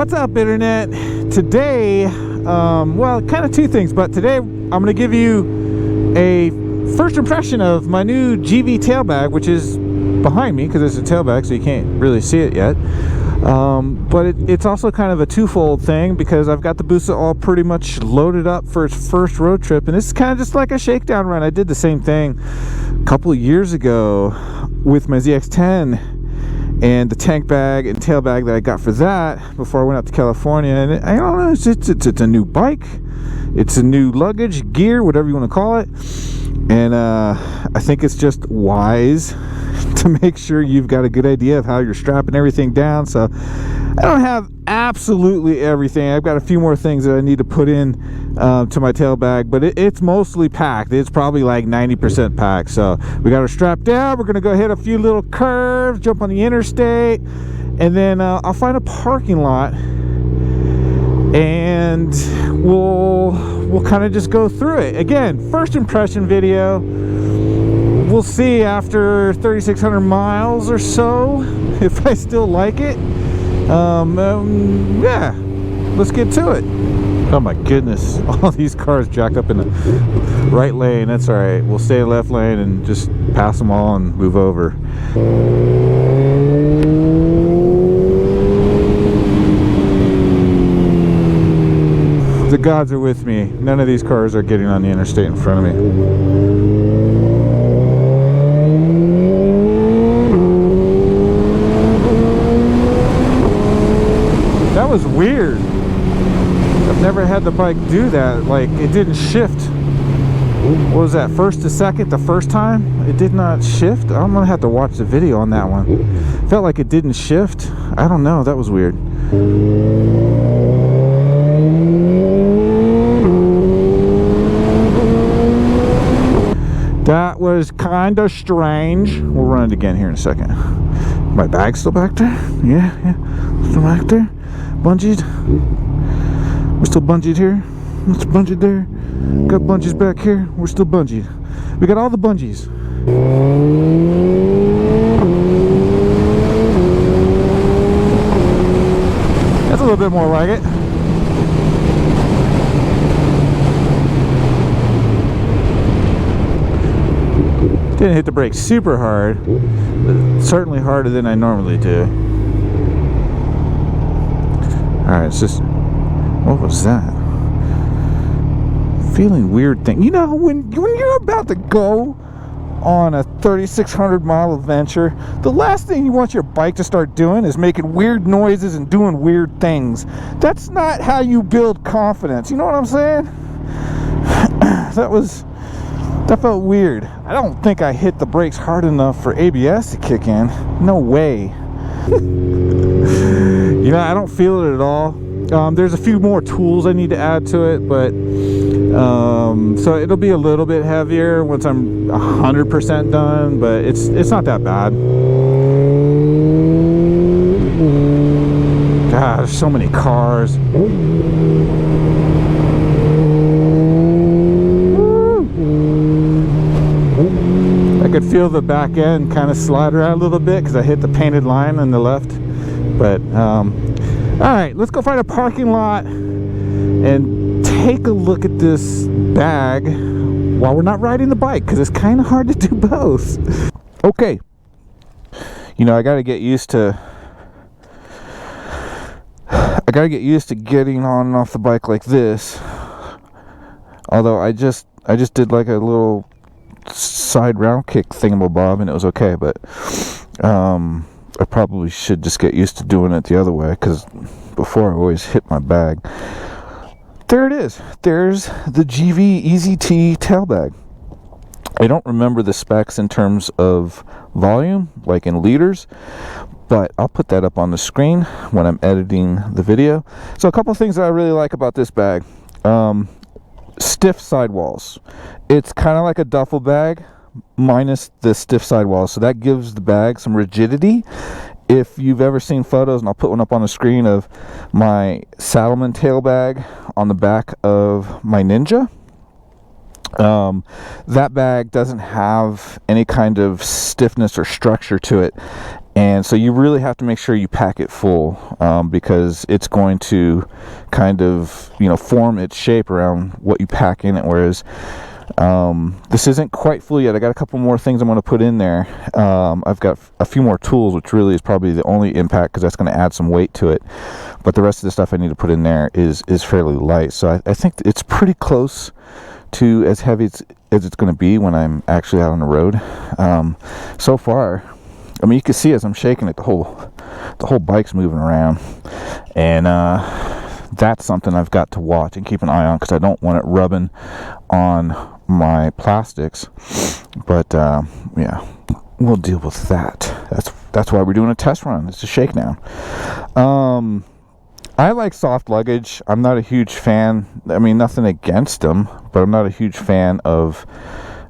What's up, internet? Today, well, kind of two things, but today I'm going to give you a first impression of my new Givi tail bag, which is behind me because it's a tail bag, so you can't really see it yet. But it's also kind of a twofold thing because I've got the Busa all pretty much loaded up for its first road trip, and this is kind of just like a shakedown run. I did the same thing a couple of years ago with my ZX-10 and the tank bag and tail bag that I got for that before I went out to California. And I don't know, it's a new bike, it's a new luggage, gear, whatever you want to call it. And I think it's just wise to make sure you've got a good idea of how you're strapping everything down. So I don't have absolutely everything. I've got a few more things that I need to put in to my tail bag, but it's mostly packed. It's probably like 90% packed. So we got our strap down. We're gonna go hit a few little curves, jump on the interstate, and then I'll find a parking lot and we'll kind of just go through it. Again, first impression video. We'll see after 3,600 miles or so if I still like it. Yeah, let's get to it. Oh my goodness, all these cars jacked up in the right lane. That's all right. We'll stay in the left lane and just pass them all and move over. The gods are with me. None of these cars are getting on the interstate in front of me. That was weird. I've never had the bike do that. Like, it didn't shift. What was that, first to second the first time? It did not shift. I'm gonna have to watch the video on that one. Felt like it didn't shift. I don't know, that was weird. That was kind of strange. We'll run it again here in a second. My bag's still back there? Yeah, still back there. Bungeed. We're still bungeed here. It's bungeed there. Got bungees back here. We're still bungeed. We got all the bungees. That's a little bit more like it. Didn't hit the brakes super hard, but certainly harder than I normally do. Alright, it's just, what was that? Feeling weird thing. You know, when you're about to go on a 3,600 mile adventure, the last thing you want your bike to start doing is making weird noises and doing weird things. That's not how you build confidence. You know what I'm saying? That felt weird. I don't think I hit the brakes hard enough for ABS to kick in. No way. You know, I don't feel it at all. There's a few more tools I need to add to it, but so it'll be a little bit heavier once I'm 100% done, but it's not that bad. God, there's so many cars. I could feel the back end kind of slide around a little bit because I hit the painted line on the left. But all right, let's go find a parking lot and take a look at this bag while we're not riding the bike, because it's kind of hard to do both. Okay, you know, I got to get used to getting on and off the bike like this. Although I just did like a little side round kick thingamabob and it was okay, but I probably should just get used to doing it the other way, because before I always hit my bag. There it is. There's the Givi Easy-T Tail Bag. I don't remember the specs in terms of volume, like in liters, but I'll put that up on the screen when I'm editing the video. So a couple things that I really like about this bag. Stiff sidewalls. It's kind of like a duffel bag minus the stiff sidewalls, so that gives the bag some rigidity. If you've ever seen photos, and I'll put one up on the screen, of my Saddleman tail bag on the back of my Ninja, that bag doesn't have any kind of stiffness or structure to it, And so you really have to make sure you pack it full, because it's going to kind of, you know, form its shape around what you pack in it. Whereas this isn't quite full yet. I got a couple more things I'm going to put in there. I've got a few more tools, which really is probably the only impact, because that's going to add some weight to it. But the rest of the stuff I need to put in there is fairly light. So I think it's pretty close to as heavy as it's going to be when I'm actually out on the road. So far, I mean, you can see as I'm shaking it, the whole bike's moving around, and that's something I've got to watch and keep an eye on, because I don't want it rubbing on my plastics. But yeah, we'll deal with that. That's why we're doing a test run. It's a shakedown. I like soft luggage. I'm not a huge fan. I mean, nothing against them, but I'm not a huge fan of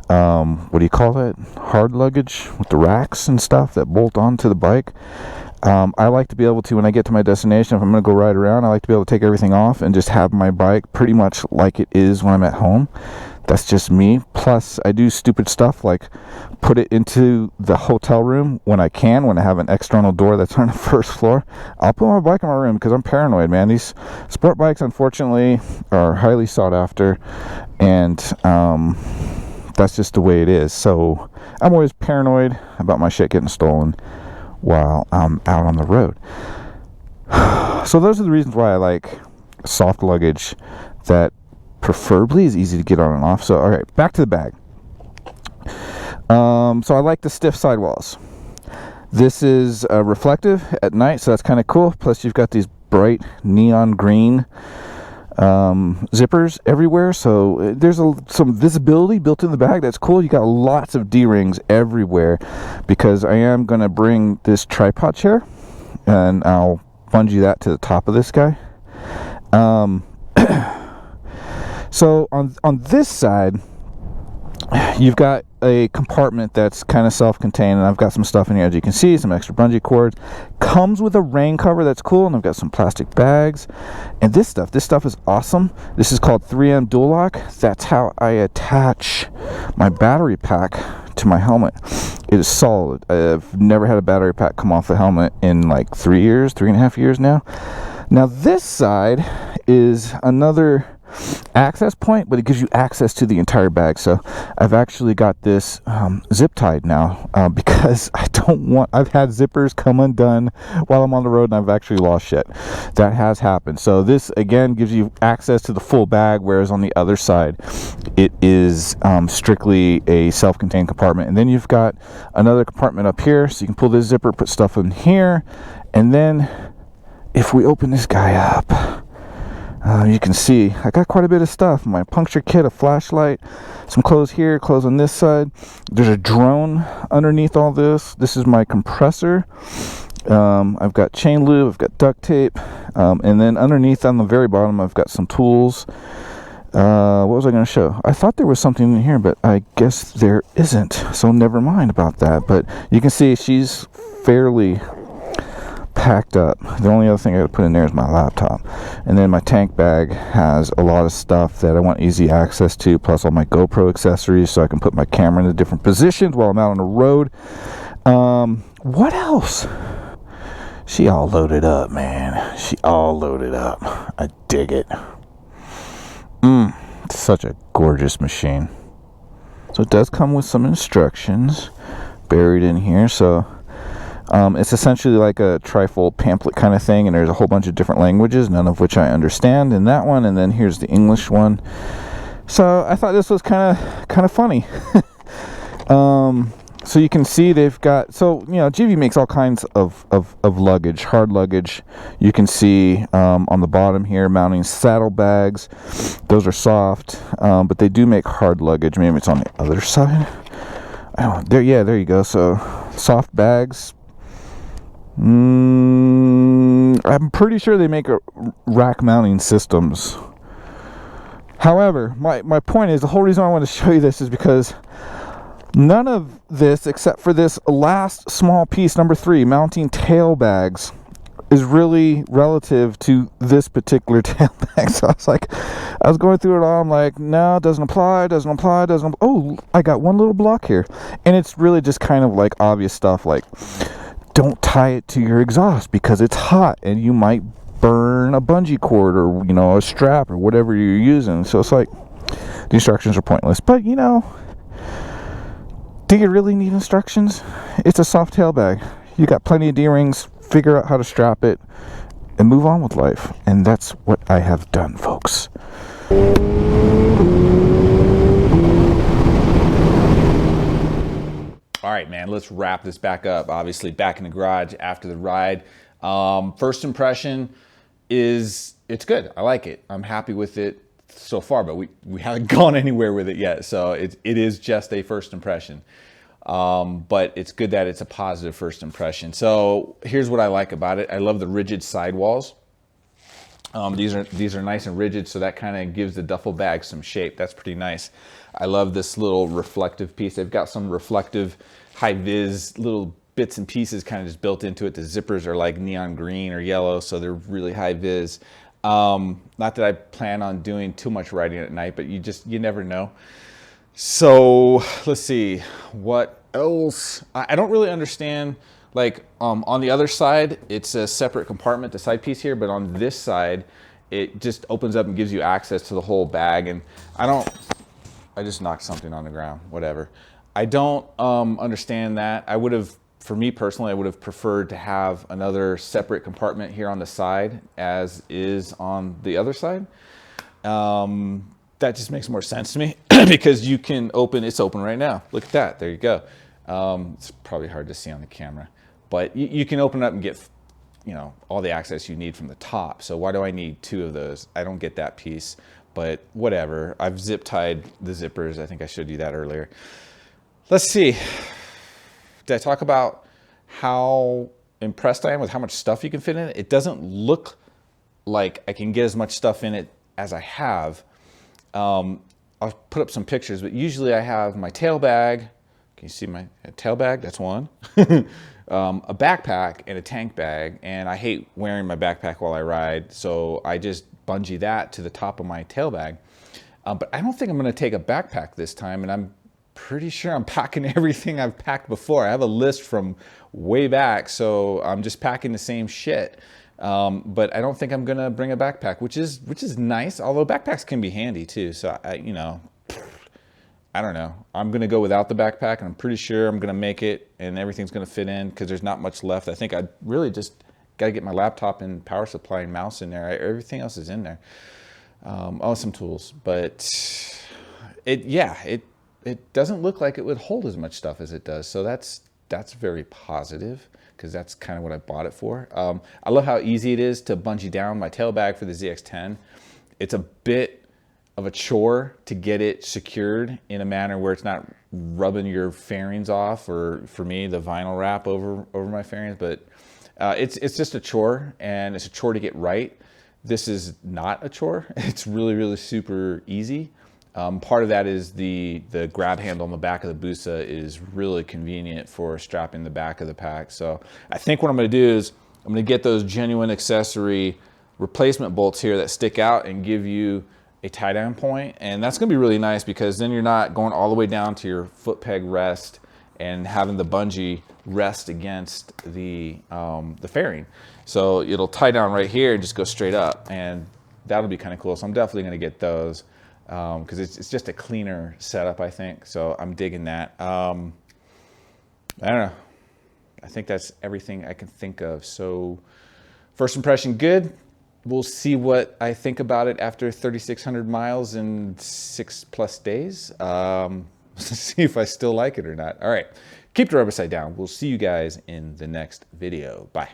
what do you call it? Hard luggage with the racks and stuff that bolt onto the bike. I like to be able to, when I get to my destination, if I'm going to go ride around, I like to be able to take everything off and just have my bike pretty much like it is when I'm at home. That's just me. Plus, I do stupid stuff like put it into the hotel room when I have an external door that's on the first floor. I'll put my bike in my room because I'm paranoid, man. These sport bikes, unfortunately, are highly sought after, and that's just the way it is. So I'm always paranoid about my shit getting stolen while I'm out on the road. So those are the reasons why I like soft luggage that preferably is easy to get on and off. So all right, back to the bag. So I like the stiff sidewalls. This is reflective at night, so that's kind of cool. Plus you've got these bright neon green zippers everywhere, so there's some visibility built in the bag. That's cool. You got lots of D-rings everywhere, because I am going to bring this tripod chair, and I'll bungee that to the top of this guy. So on this side, you've got a compartment that's kind of self-contained, and I've got some stuff in here, as you can see, some extra bungee cords. Comes with a rain cover, that's cool, and I've got some plastic bags. And this stuff is awesome. This is called 3M Dual Lock. That's how I attach my battery pack to my helmet. It is solid. I've never had a battery pack come off the helmet in like 3.5 years now. Now this side is another access point, but it gives you access to the entire bag. So I've actually got this zip tied now, because I've had zippers come undone while I'm on the road, and I've actually lost shit. That has happened. So this again gives you access to the full bag, whereas on the other side it is strictly a self-contained compartment. And then you've got another compartment up here, so you can pull this zipper, put stuff in here, and then if we open this guy up, you can see I got quite a bit of stuff. My puncture kit, a flashlight, some clothes here, clothes on this side. There's a drone underneath all this. This is my compressor. I've got chain lube, I've got duct tape, and then underneath on the very bottom I've got some tools. What was I going to show? I thought there was something in here, but I guess there isn't, so never mind about that. But you can see she's fairly packed up. The only other thing I gotta put in there is my laptop, and then my tank bag has a lot of stuff that I want easy access to, plus all my GoPro accessories, so I can put my camera in the different positions while I'm out on the road. What else? She all loaded up, man. She all loaded up. I dig it. It's such a gorgeous machine. So it does come with some instructions buried in here. So it's essentially like a trifold pamphlet kind of thing, and there's a whole bunch of different languages, none of which I understand in that one, and then here's the English one. So I thought this was kind of funny. So you can see they've got, so you know, Givi makes all kinds of luggage, hard luggage. You can see on the bottom here, mounting saddle bags. Those are soft, but they do make hard luggage. Maybe it's on the other side. There you go. So soft bags. I'm pretty sure they make rack mounting systems. However, my point is, the whole reason I want to show you this is because none of this, except for this last small piece, number 3, mounting tail bags, is really relative to this particular tail bag. So I was going through it all. I'm like, no, it doesn't apply. Oh, I got one little block here. And it's really just kind of like obvious stuff like don't tie it to your exhaust because it's hot and you might burn a bungee cord or, you know, a strap or whatever you're using. So it's like the instructions are pointless. But, you know, do you really need instructions? It's a soft tail bag. You got plenty of D-rings. Figure out how to strap it and move on with life. And that's what I have done, folks. All right, man, let's wrap this back up. Obviously, back in the garage after the ride. First impression is it's good. I like it. I'm happy with it so far, but we haven't gone anywhere with it yet. So it is just a first impression. But it's good that it's a positive first impression. So here's what I like about it. I love the rigid sidewalls. These are nice and rigid, so that kind of gives the duffel bag some shape. That's pretty nice. I love this little reflective piece. They've got some reflective high-vis little bits and pieces kind of just built into it. The zippers are like neon green or yellow, so they're really high-vis. Not that I plan on doing too much riding at night, but you never know. So let's see, what else? I don't really understand. Like on the other side, it's a separate compartment, the side piece here, but on this side, it just opens up and gives you access to the whole bag. And I just knocked something on the ground, whatever. I don't understand that. For me personally, I would have preferred to have another separate compartment here on the side as is on the other side. That just makes more sense to me because you can it's open right now. Look at that, there you go. It's probably hard to see on the camera, but you can open it up and get, you know, all the access you need from the top. So why do I need two of those? I don't get that piece, but whatever. I've zip tied the zippers. I think I showed you that earlier. Let's see. Did I talk about how impressed I am with how much stuff you can fit in it? It doesn't look like I can get as much stuff in it as I have. I'll put up some pictures, but usually I have my tail bag. Can you see my tail bag? That's one. A backpack and a tank bag. And I hate wearing my backpack while I ride, so I just bungee that to the top of my tail bag. But I don't think I'm going to take a backpack this time, and I'm pretty sure I'm packing everything I've packed before. I have a list from way back, so I'm just packing the same shit. But I don't think I'm gonna bring a backpack, which is nice. Although backpacks can be handy too. So you know, I don't know. I'm gonna go without the backpack, and I'm pretty sure I'm gonna make it, and everything's gonna fit in because there's not much left. I think I really just gotta get my laptop and power supply and mouse in there. Everything else is in there. Oh, some tools, but it doesn't look like it would hold as much stuff as it does. So that's very positive, because that's kind of what I bought it for. I love how easy it is to bungee down my tail bag for the ZX-10. It's a bit of a chore to get it secured in a manner where it's not rubbing your fairings off, or for me, the vinyl wrap over my fairings. But it's just a chore, and it's a chore to get right. This is not a chore. It's really, really super easy. Part of that is the grab handle on the back of the Busa is really convenient for strapping the back of the pack. So I think what I'm going to do is I'm going to get those genuine accessory replacement bolts here that stick out and give you a tie down point. And that's going to be really nice, because then you're not going all the way down to your foot peg rest and having the bungee rest against the fairing. So it'll tie down right here and just go straight up, and that'll be kind of cool. So I'm definitely going to get those. Because it's just a cleaner setup, I think. So I'm digging that. I don't know. I think that's everything I can think of. So first impression, good. We'll see what I think about it after 3,600 miles in 6+ days. See if I still like it or not. All right. Keep the rubber side down. We'll see you guys in the next video. Bye.